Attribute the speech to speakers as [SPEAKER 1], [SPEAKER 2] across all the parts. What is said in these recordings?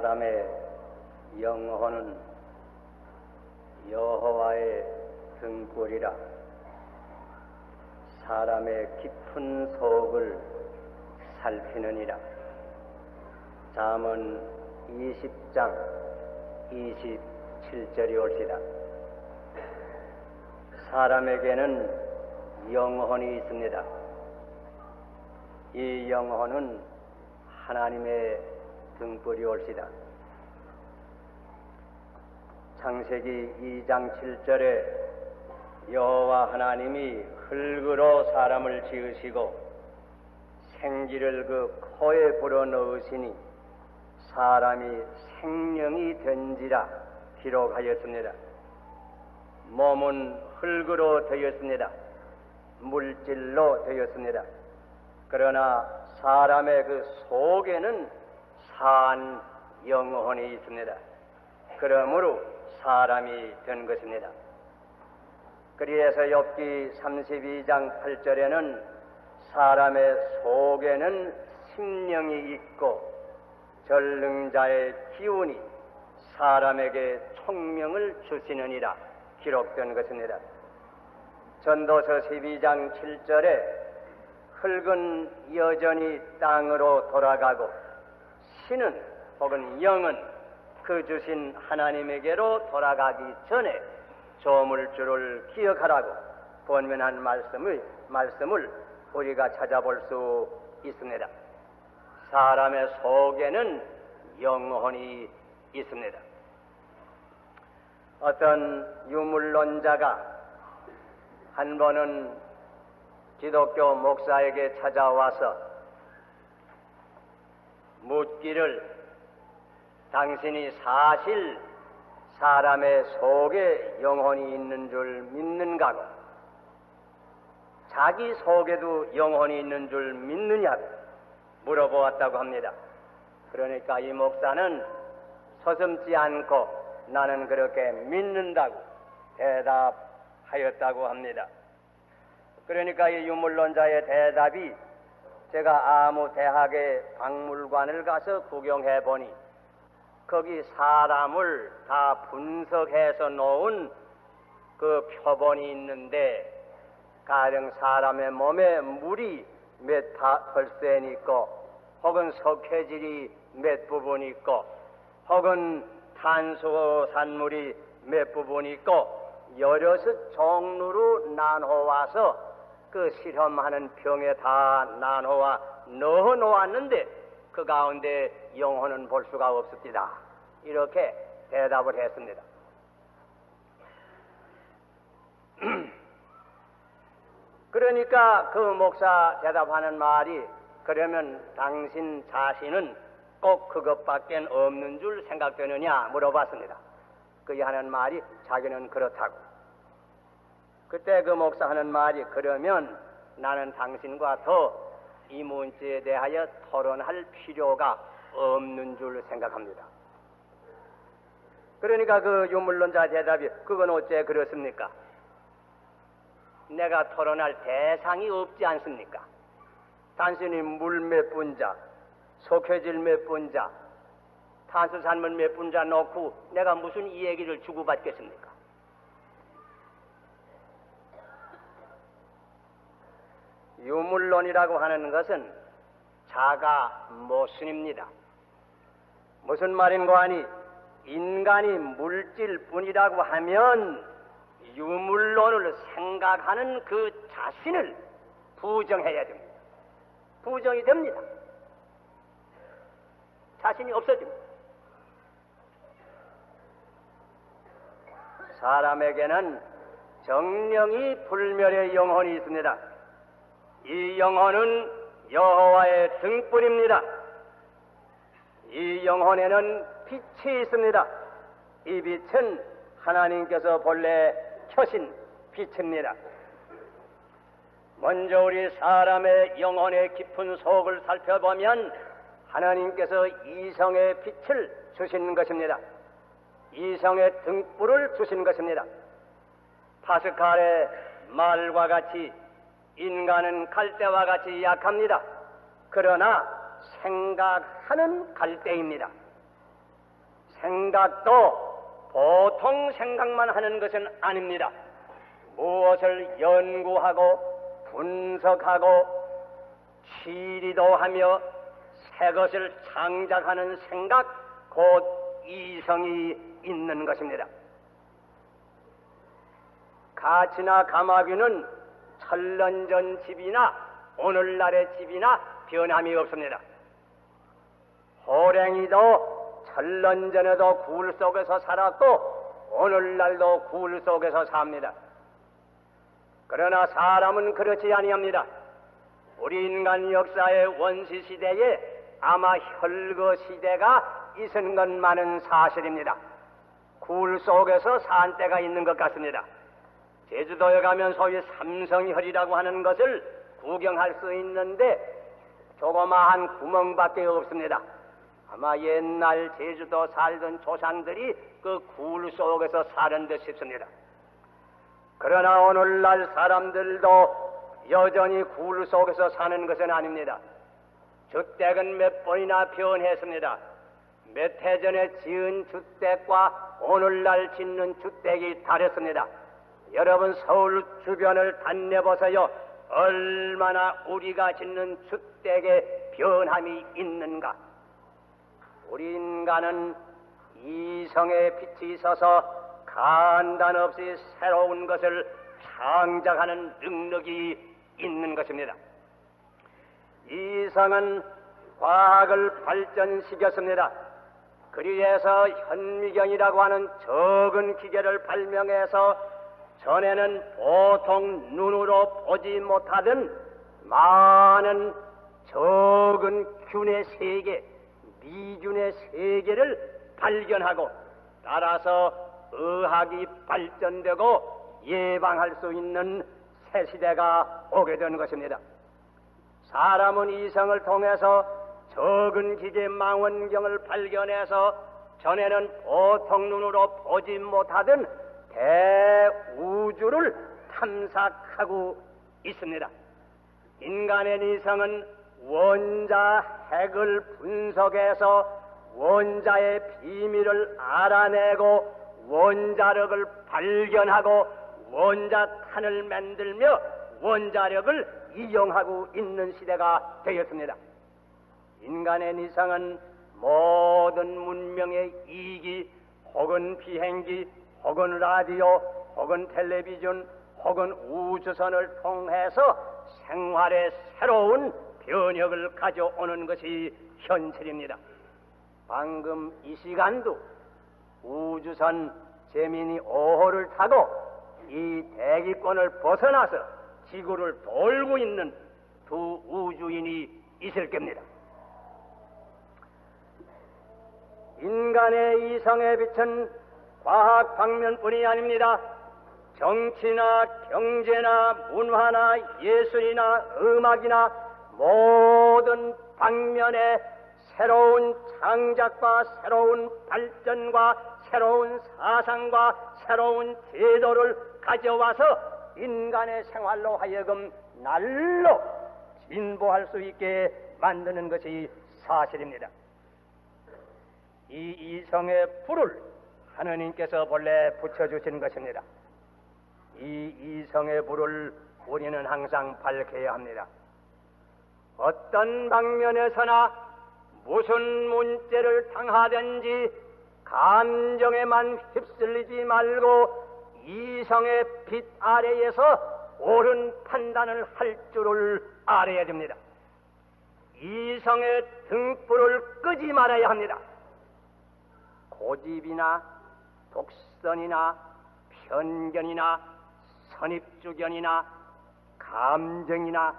[SPEAKER 1] 사람의 영혼은 여호와의 등불이라. 사람의 깊은 속을 살피느니라. 잠언 20장 27절이 옳시다. 사람에게는 영혼이 있습니다. 이 영혼은 하나님의 등불이 옳시다. 창세기 2장 7절에 여호와 하나님이 흙으로 사람을 지으시고 생기를 그 코에 불어넣으시니 사람이 생명이 된지라 기록하였습니다. 몸은 흙으로 되었습니다. 물질로 되었습니다. 그러나 사람의 그 속에는 산 영혼이 있습니다. 그러므로 사람이 된 것입니다. 그리해서 욥기 32장 8절에는 사람의 속에는 심령이 있고 전능자의 기운이 사람에게 총명을 주시느니라 기록된 것입니다. 전도서 12장 7절에 흙은 여전히 땅으로 돌아가고 신은 혹은 영은 그 주신 하나님에게로 돌아가기 전에 조물주를 기억하라고 권면한 말씀을 우리가 찾아볼 수 있습니다. 사람의 속에는 영혼이 있습니다. 어떤 유물론자가 한 번은 기독교 목사에게 찾아와서 묻기를 당신이 사실 사람의 속에 영혼이 있는 줄 믿는가고 자기 속에도 영혼이 있는 줄 믿느냐고 물어보았다고 합니다. 그러니까 이 목사는 서슴지 않고 나는 그렇게 믿는다고 대답하였다고 합니다. 그러니까 이 유물론자의 대답이 제가 아무 대학의 박물관을 가서 구경해 보니 거기 사람을 다 분석해서 놓은 그 표본이 있는데 가령 사람의 몸에 물이 몇 퍼센트 있고 혹은 석회질이 몇 부분 있고 혹은 탄수산물이 몇 부분 있고 여럿의 종류로 나눠와서 그 실험하는 병에 다 나눠와 넣어 놓았는데 그 가운데 영혼은 볼 수가 없습니다. 이렇게 대답을 했습니다. 그러니까 그 목사 대답하는 말이 그러면 당신 자신은 꼭 그것밖에 없는 줄 생각되느냐 물어봤습니다. 그이 하는 말이 자기는 그렇다고. 그때 그 목사 하는 말이 그러면 나는 당신과 더 이 문제에 대하여 토론할 필요가 없는 줄 생각합니다. 그러니까 그 유물론자 대답이 그건 어째 그렇습니까? 내가 토론할 대상이 없지 않습니까? 단순히 물 몇 분자, 석회질 몇 분자, 탄수산물 몇 분자 놓고 내가 무슨 이 얘기를 주고받겠습니까? 유물론이라고 하는 것은 자가 모순입니다. 무슨 말인고 하니 인간이 물질뿐이라고 하면 유물론을 생각하는 그 자신을 부정해야 됩니다. 부정이 됩니다. 자신이 없어집니다. 사람에게는 정령이 불멸의 영혼이 있습니다. 이 영혼은 여호와의 등불입니다. 이 영혼에는 빛이 있습니다. 이 빛은 하나님께서 본래 켜신 빛입니다. 먼저 우리 사람의 영혼의 깊은 속을 살펴보면 하나님께서 이성의 빛을 주신 것입니다. 이성의 등불을 주신 것입니다. 파스칼의 말과 같이 인간은 갈대와 같이 약합니다. 그러나 생각하는 갈대입니다. 생각도 보통 생각만 하는 것은 아닙니다. 무엇을 연구하고 분석하고 취리도 하며 새 것을 창작하는 생각, 곧 이성이 있는 것입니다. 가치나 가마귀는 천년 전 집이나 오늘날의 집이나 변함이 없습니다. 호랭이도 천년 전에도 굴 속에서 살았고 오늘날도 굴 속에서 삽니다. 그러나 사람은 그렇지 아니합니다. 우리 인간 역사의 원시 시대에 아마 혈거 시대가 있은 것만은 사실입니다. 굴 속에서 산 때가 있는 것 같습니다. 제주도에 가면 소위 삼성혈이라고 하는 것을 구경할 수 있는데 조그마한 구멍밖에 없습니다. 아마 옛날 제주도 살던 조상들이 그 굴 속에서 사는 듯 싶습니다. 그러나 오늘날 사람들도 여전히 굴 속에서 사는 것은 아닙니다. 주택은 몇 번이나 변했습니다. 몇 해 전에 지은 주택과 오늘날 짓는 주택이 다릅니다. 여러분 서울 주변을 다녀보세요. 얼마나 우리가 짓는 주택에 변함이 있는가. 우리 인간은 이성의 빛이 있어서 간단 없이 새로운 것을 창작하는 능력이 있는 것입니다. 이성은 과학을 발전시켰습니다. 그리해서 현미경이라고 하는 적은 기계를 발명해서 전에는 보통 눈으로 보지 못하던 많은 적은 균의 세계, 미균의 세계를 발견하고 따라서 의학이 발전되고 예방할 수 있는 새 시대가 오게 된 것입니다. 사람은 이성을 통해서 적은 기계 망원경을 발견해서 전에는 보통 눈으로 보지 못하던 대우주를 탐색하고 있습니다. 인간의 이성은 원자 핵을 분석해서 원자의 비밀을 알아내고 원자력을 발견하고 원자탄을 만들며 원자력을 이용하고 있는 시대가 되었습니다. 인간의 이성은 모든 문명의 이기 혹은 비행기 혹은 라디오 혹은 텔레비전 혹은 우주선을 통해서 생활의 새로운 변혁을 가져오는 것이 현실입니다. 방금 이 시간도 우주선 재민이 5호를 타고 이 대기권을 벗어나서 지구를 돌고 있는 두 우주인이 있을 겁니다. 인간의 이성의 빛은 과학 방면뿐이 아닙니다. 정치나 경제나 문화나 예술이나 음악이나 모든 방면에 새로운 창작과 새로운 발전과 새로운 사상과 새로운 제도를 가져와서 인간의 생활로 하여금 날로 진보할 수 있게 만드는 것이 사실입니다. 이 이성의 불을 하느님께서 본래 붙여주신 것입니다. 이 이성의 불을 우리는 항상 밝혀야 합니다. 어떤 방면에서나 무슨 문제를 당하든지 감정에만 휩쓸리지 말고 이성의 빛 아래에서 옳은 판단을 할 줄을 알아야 됩니다. 이성의 등불을 끄지 말아야 합니다. 고집이나 독선이나 편견이나 선입주견이나 감정이나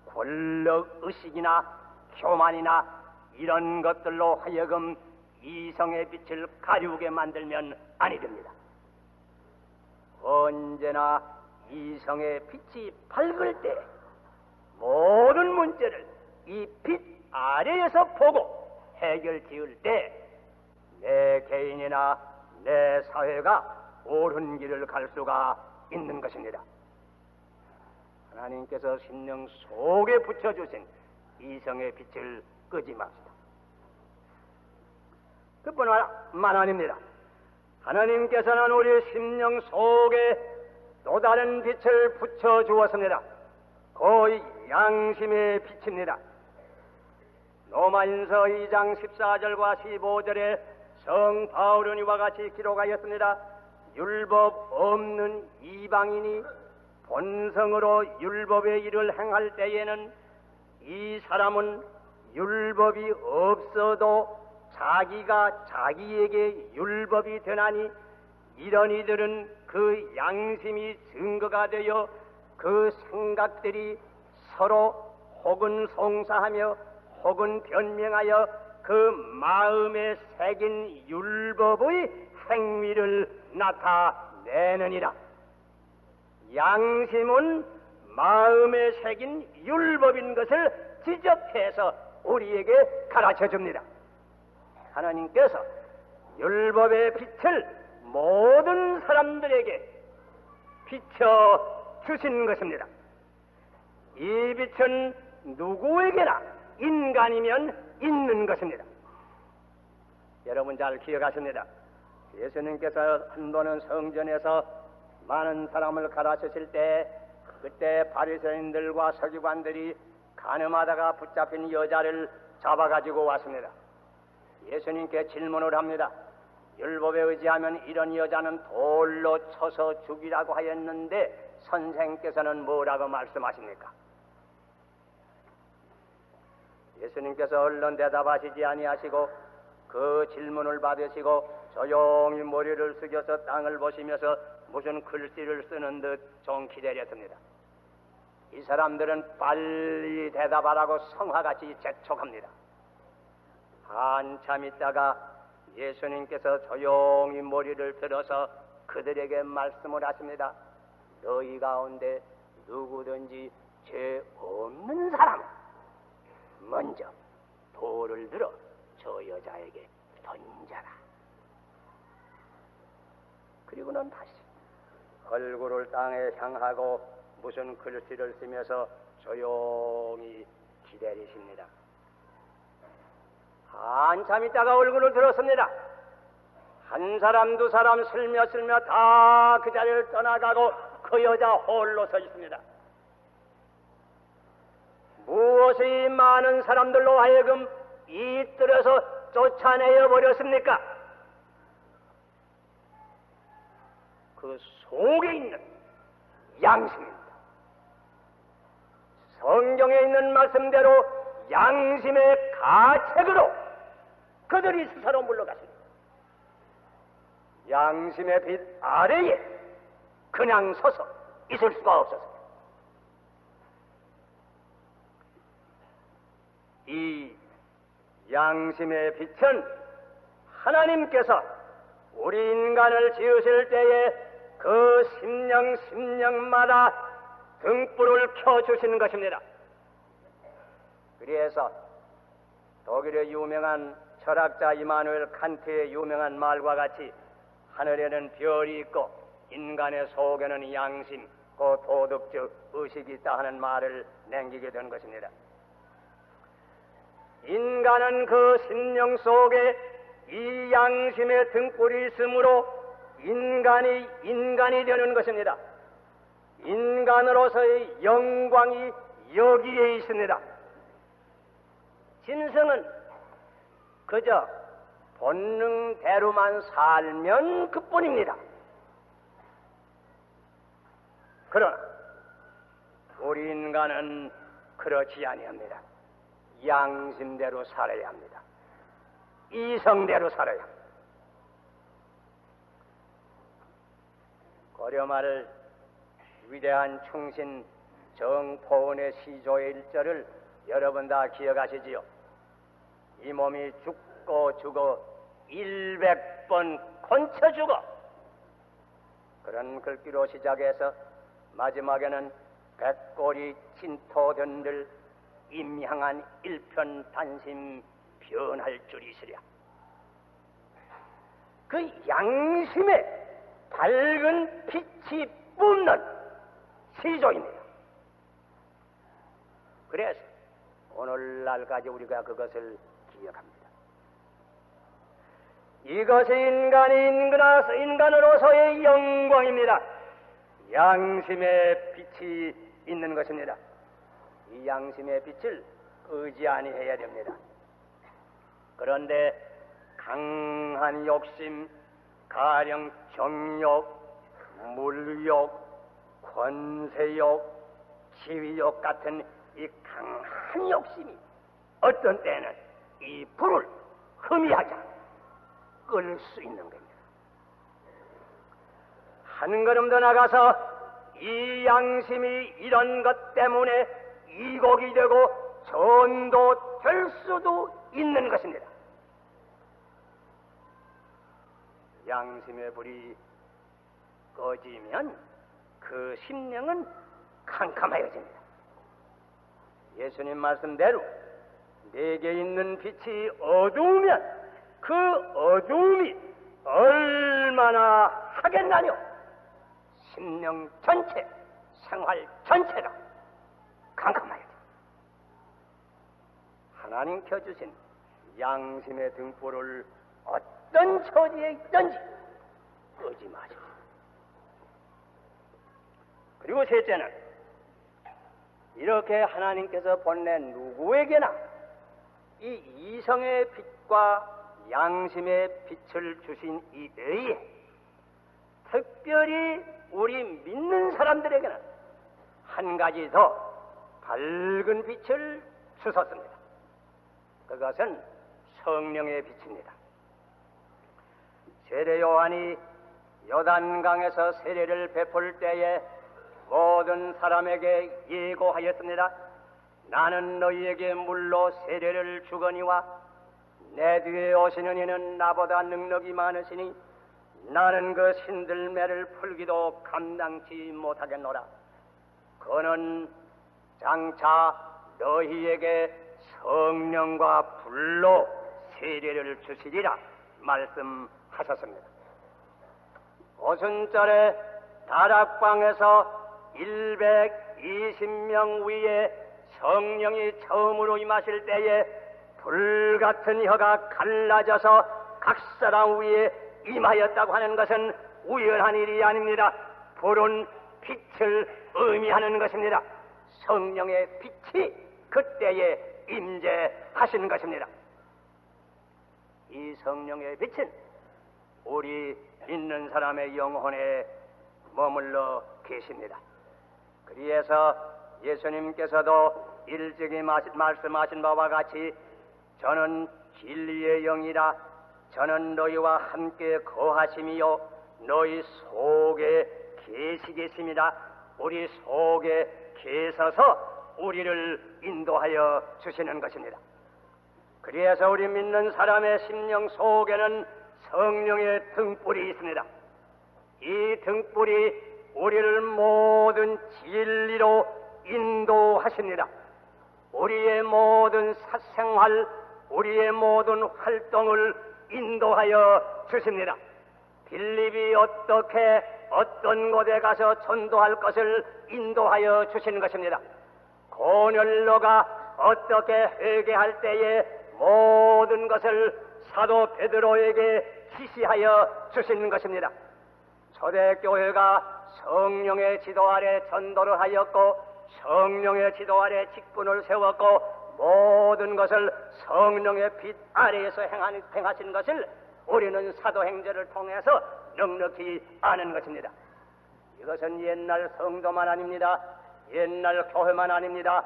[SPEAKER 1] 권력의식이나 교만이나 이런 것들로 하여금 이성의 빛을 가리우게 만들면 아니 됩니다. 언제나 이성의 빛이 밝을 때 모든 문제를 이 빛 아래에서 보고 해결 지을 때 내 개인이나 내 사회가 옳은 길을 갈 수가 있는 것입니다. 하나님께서 심령 속에 붙여주신 이성의 빛을 끄지 맙시다. 그뿐만 아닙니다. 하나님께서는 우리 심령 속에 또 다른 빛을 붙여 주었습니다. 그 양심의 빛입니다. 로마인서 2장 14절과 15절에 성 바울은 이와 같이 기록하였습니다. 율법 없는 이방인이 본성으로 율법의 일을 행할 때에는 이 사람은 율법이 없어도 자기가 자기에게 율법이 되나니 이런 이들은 그 양심이 증거가 되어 그 생각들이 서로 혹은 송사하며 혹은 변명하여 그 마음에 새긴 율법의 행위를 나타내느니라. 양심은 마음에 새긴 율법인 것을 지적해서 우리에게 가르쳐 줍니다. 하나님께서 율법의 빛을 모든 사람들에게 비춰 주신 것입니다. 이 빛은 누구에게나 인간이면 있는 것입니다. 여러분 잘 기억하십니다. 예수님께서 한 번은 성전에서 많은 사람을 가르치실 때 그때 바리새인들과 서기관들이 간음하다가 붙잡힌 여자를 잡아가지고 왔습니다. 예수님께 질문을 합니다. 율법에 의지하면 이런 여자는 돌로 쳐서 죽이라고 하였는데 선생께서는 뭐라고 말씀하십니까? 예수님께서 얼른 대답하시지 아니하시고 그 질문을 받으시고 조용히 머리를 숙여서 땅을 보시면서 무슨 글씨를 쓰는 듯 좀 기다렸습니다. 이 사람들은 빨리 대답하라고 성화같이 재촉합니다. 한참 있다가 예수님께서 조용히 머리를 들어서 그들에게 말씀을 하십니다. 너희 가운데 누구든지 죄 없는 사람 먼저 돌을 들어 저 여자에게 던져라. 그리고는 다시 얼굴을 땅에 향하고 무슨 글씨를 쓰면서 조용히 기다리십니다. 한참 있다가 얼굴을 들었습니다. 한 사람 두 사람 슬며 다 그 자리를 떠나가고 그 여자 홀로 서 있습니다. 무엇이 많은 사람들로 하여금 이뜰에서 쫓아내어 버렸습니까? 그 속에 있는 양심입니다. 성경에 있는 말씀대로 양심의 가책으로 그들이 스스로 물러갔습니다. 양심의 빛 아래에 그냥 서서 있을 수가 없었습니다. 이 양심의 빛은 하나님께서 우리 인간을 지으실 때에 그 심령마다 등불을 켜주시는 것입니다. 그래서 독일의 유명한 철학자 이마누엘 칸트의 유명한 말과 같이 하늘에는 별이 있고 인간의 속에는 양심, 그 도덕적 의식이 있다 하는 말을 남기게 된 것입니다. 인간은 그 심령 속에 이 양심의 등불이 있으므로 인간이 되는 것입니다. 인간으로서의 영광이 여기에 있습니다. 짐승은 그저 본능대로만 살면 그뿐입니다. 그러나 우리 인간은 그렇지 아니합니다. 양심대로 살아야 합니다. 이성대로 살아야 합니다. 고려말 위대한 충신 정포원의 시조의 일절을 여러분 다 기억하시지요? 이 몸이 죽고 죽어 100번 건쳐 죽어, 그런 글귀로 시작해서 마지막에는 백골이 진토된들 임향한 일편단심 변할 줄이 있으랴. 그 양심에 밝은 빛이 뿜는 시조입니다. 그래서 오늘날까지 우리가 그것을 기억합니다. 이것이 인간으로서의 영광입니다. 양심의 빛이 있는 것입니다. 이 양심의 빛을 끄지 아니해야 됩니다. 그런데 강한 욕심, 가령 정욕, 물욕, 권세욕, 지위욕 같은 이 강한 욕심이 어떤 때는 이 불을 흠이하자 끌 수 있는 겁니다. 한 걸음 더 나가서 이 양심이 이런 것 때문에 이곡이 되고 전도될 수도 있는 것입니다. 양심의 불이 꺼지면 그 심령은 캄캄해집니다. 예수님 말씀대로 내게 있는 빛이 어두우면 그 어두움이 얼마나 하겠나뇨. 심령 전체, 생활 전체가 캄캄해집니다. 하나님께 주신 양심의 등불을 어떤 처지에 있든지 끄지 마십시오. 그리고 셋째는 이렇게 하나님께서 보낸 누구에게나 이 이성의 빛과 양심의 빛을 주신 이외에 특별히 우리 믿는 사람들에게는 한 가지 더 밝은 빛을 주셨습니다. 그것은 성령의 빛입니다. 세례 요한이 요단강에서 세례를 베풀 때에 모든 사람에게 예고하였습니다. 나는 너희에게 물로 세례를 주거니와 내 뒤에 오시는 이는 나보다 능력이 많으시니 나는 그 신들매를 풀기도 감당치 못하겠노라. 그는 장차 너희에게 성령과 불로 세례를 주시리라 말씀하셨습니다. 오순절에 다락방에서 120명 위에 성령이 처음으로 임하실 때에 불같은 혀가 갈라져서 각 사람 위에 임하였다고 하는 것은 우연한 일이 아닙니다. 불은 빛을 의미하는 것입니다. 성령의 빛이 그때에 임재하시는 것입니다. 이 성령의 빛은 우리 믿는 사람의 영혼에 머물러 계십니다. 그래서 예수님께서도 일찍이 말씀하신 바와 같이 저는 진리의 영이라 저는 너희와 함께 거하심이요 너희 속에 계시겠습니다. 우리 속에 계셔서 우리를 인도하여 주시는 것입니다. 그래서 우리 믿는 사람의 심령 속에는 성령의 등불이 있습니다. 이 등불이 우리를 모든 진리로 인도하십니다. 우리의 모든 사생활, 우리의 모든 활동을 인도하여 주십니다. 빌립이 어떻게 어떤 곳에 가서 전도할 것을 인도하여 주시는 것입니다. 고넬로가 어떻게 회개할 때에 모든 것을 사도 베드로에게 지시하여 주시는 것입니다. 초대교회가 성령의 지도 아래 전도를 하였고 성령의 지도 아래 직분을 세웠고 모든 것을 성령의 빛 아래에서 행하신 것을 우리는 사도행전을 통해서 넉넉히 아는 것입니다. 이것은 옛날 성도만 아닙니다. 옛날 교회만 아닙니다.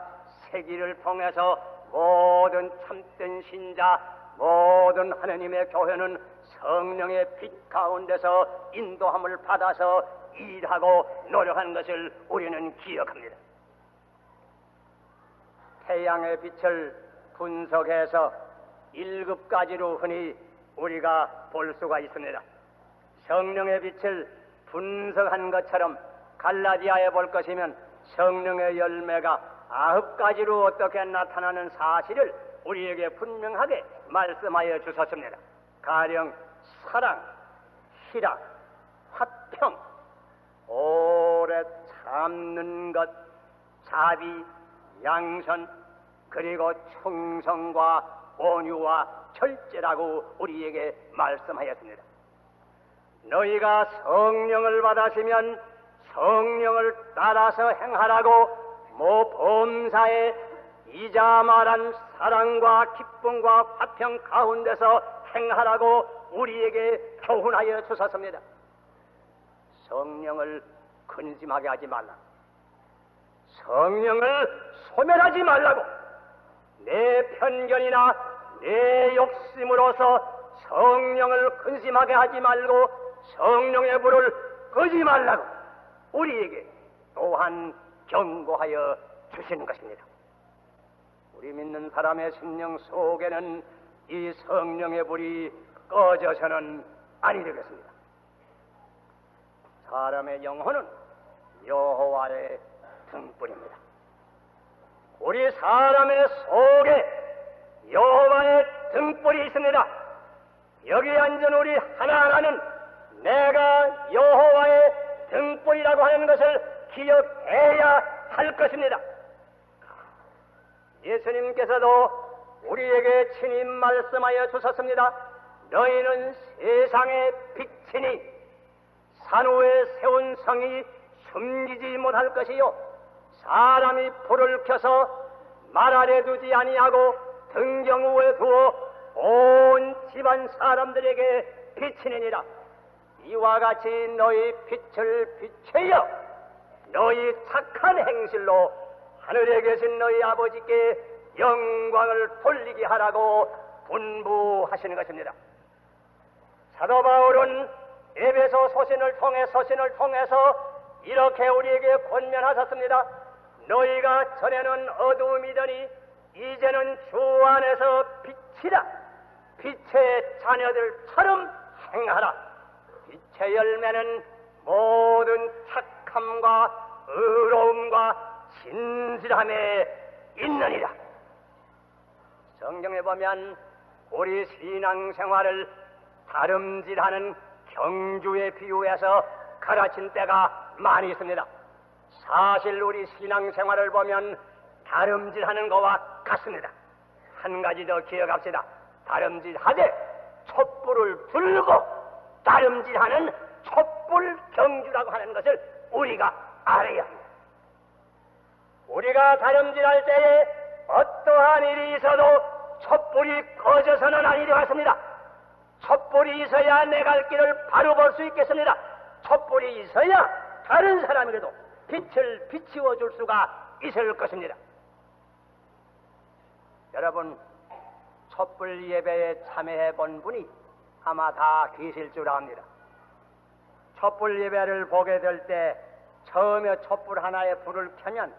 [SPEAKER 1] 세기를 통해서 모든 참된 신자, 모든 하느님의 교회는 성령의 빛 가운데서 인도함을 받아서 일하고 노력하는 것을 우리는 기억합니다. 태양의 빛을 분석해서 7가지로 흔히 우리가 볼 수가 있습니다. 성령의 빛을 분석한 것처럼 갈라디아에 볼 것이면 성령의 열매가 9가지로 어떻게 나타나는 사실을 우리에게 분명하게 말씀하여 주셨습니다. 가령 사랑, 희락, 화평, 오래 참는 것, 자비, 양선, 그리고 충성과 온유와 철제라고 우리에게 말씀하였습니다. 너희가 성령을 받았으면 성령을 따라서 행하라고 범사에 이자말한 사랑과 기쁨과 화평 가운데서 행하라고 우리에게 교훈하여 주셨습니다. 성령을 근심하게 하지 말라. 성령을 소멸하지 말라고. 내 편견이나 내 욕심으로서 성령을 근심하게 하지 말고 성령의 불을 끄지 말라고 우리에게 또한 경고하여 주시는 것입니다. 우리 믿는 사람의 심령 속에는 이 성령의 불이 꺼져서는 아니 되겠습니다. 사람의 영혼은 여호와의 등불입니다. 우리 사람의 속에 여호와의 등불이 있습니다. 여기 앉은 우리 하나하나는 내가 여호와의 등불이라고 하는 것을 기억해야 할 것입니다. 예수님께서도 우리에게 친히 말씀하여 주셨습니다. 너희는 세상의 빛이니 산 위에 세운 성이 숨기지 못할 것이요 사람이 불을 켜서 말 아래 두지 아니하고 등경 위에 두어 온 집안 사람들에게 비치느니라. 이와 같이 너희 빛을 비춰여 너희 착한 행실로 하늘에 계신 너희 아버지께 영광을 돌리게 하라고 분부하시는 것입니다. 사도 바울은 에베소 서신을 통해서 이렇게 우리에게 권면하셨습니다. 너희가 전에는 어두움이더니 이제는 주 안에서 빛이라. 빛의 자녀들처럼 행하라. 빛의 열매는 모든 착함과 의로움과 진실함에 있느니라. 성경에 보면 우리 신앙생활을 다름질하는 경주에 비유해서 가르친 때가 많이 있습니다. 사실 우리 신앙생활을 보면 다름질하는 것과 같습니다. 한 가지 더 기억합시다. 다름질하되 촛불을 들고 다름질하는 촛불 경주라고 하는 것을 우리가 알아야 합니다. 우리가 다름질할 때에 어떠한 일이 있어도 촛불이 꺼져서는 아니 되었습니다. 촛불이 있어야 내 갈 길을 바로 볼 수 있겠습니다. 촛불이 있어야 다른 사람에게도 빛을 비추어 줄 수가 있을 것입니다. 여러분, 촛불 예배에 참여해 본 분이 아마 다 계실 줄 압니다. 촛불 예배를 보게 될 때 처음에 촛불 하나에 불을 켜면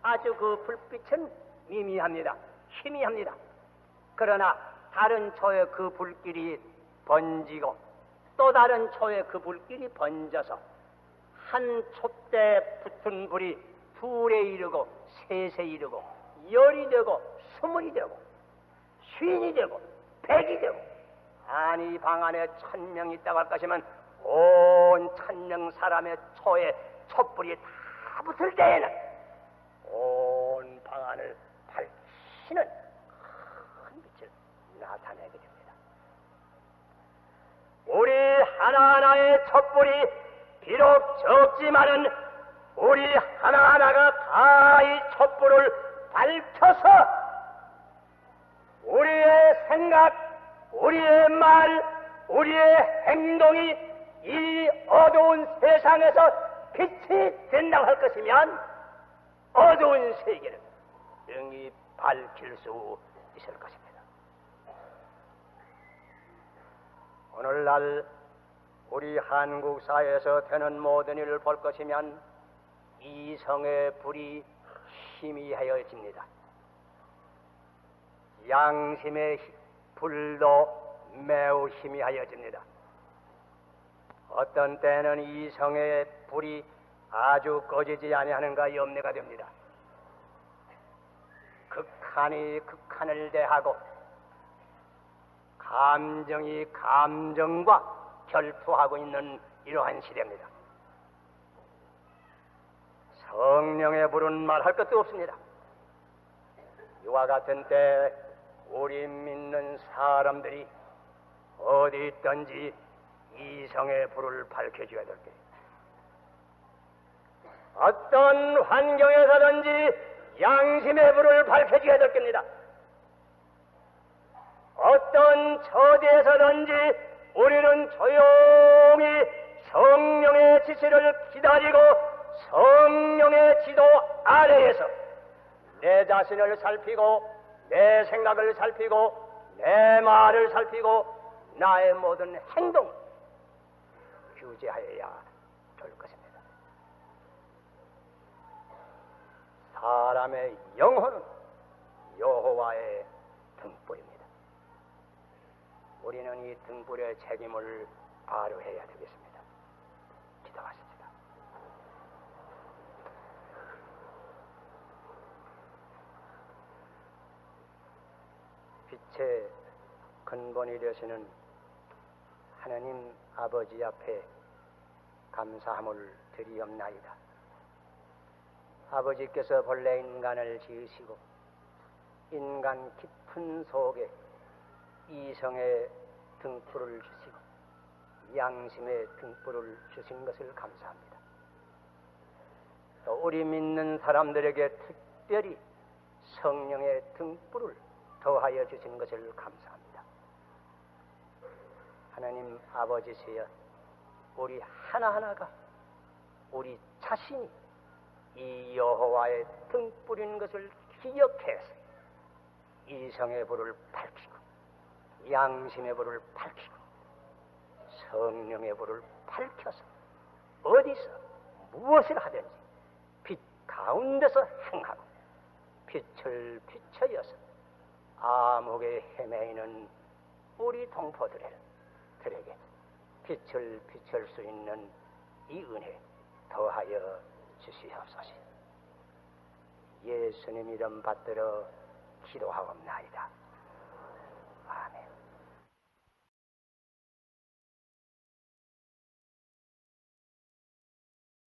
[SPEAKER 1] 아주 그 불빛은 미미합니다. 희미합니다. 그러나 다른 초에 그 불길이 번지고 또 다른 초에 그 불길이 번져서 한 촛대에 붙은 불이 둘에 이르고 셋에 이르고 열이 되고 스물이 되고 쉰이 되고 백이 되고 아니 방 안에 1000명이 있다고 할 것이면 온 1000명 사람의 초에 촛불이 다 붙을 때에는 온 방 안을 밝히는 큰 빛을 나타내게 됩니다. 우리 하나하나의 촛불이 비록 적지만은 우리 하나하나가 다 이 촛불을 밝혀서 우리의 생각, 우리의 말, 우리의 행동이 이 어두운 세상에서 빛이 된다고 할 것이면 어두운 세계를 능히 밝힐 수 있을 것입니다. 오늘날 우리 한국 사회에서 되는 모든 일을 볼 것이면 이성의 불이 희미하여집니다. 양심의 불도 매우 희미하여집니다. 어떤 때는 이성의 불이 아주 꺼지지 아니하는가 염려가 됩니다. 극한이 극한을 대하고 감정이 감정과 결투하고 있는 이러한 시대입니다. 성령의 불은 말할 것도 없습니다. 이와 같은 때 우리 믿는 사람들이 어디 있든지 이성의 불을 밝혀줘야 될 거예요. 어떤 환경에서든지 양심의 불을 밝혀줘야 될 겁니다. 어떤 처지에서든지 우리는 조용히 성령의 지시를 기다리고 성령의 지도 아래에서 내 자신을 살피고 내 생각을 살피고 내 말을 살피고 나의 모든 행동을 규제하여야 될 것입니다. 사람의 영혼은 여호와의 등불입니다. 우리는 이 등불의 책임을 바로 해야 되겠습니다. 기도하십시다. 빛의 근본이 되시는 하나님 아버지 앞에 감사함을 드리옵나이다. 아버지께서 본래 인간을 지으시고 인간 깊은 속에 이성의 등불을 주시고 양심의 등불을 주신 것을 감사합니다. 또 우리 믿는 사람들에게 특별히 성령의 등불을 더하여 주신 것을 감사합니다. 하나님 아버지시여, 우리 하나하나가 우리 자신이 이 여호와의 등불인 것을 기억해서 이성의 불을 밝히고 양심의 불을 밝히고 성령의 불을 밝혀서 어디서 무엇을 하든지 빛 가운데서 행하고 빛을 비춰여서 암흑에 헤매이는 우리 동포들에게 빛을 비출 수 있는 이 은혜 더하여 주시옵소서. 예수님 이름 받들어 기도하옵나이다.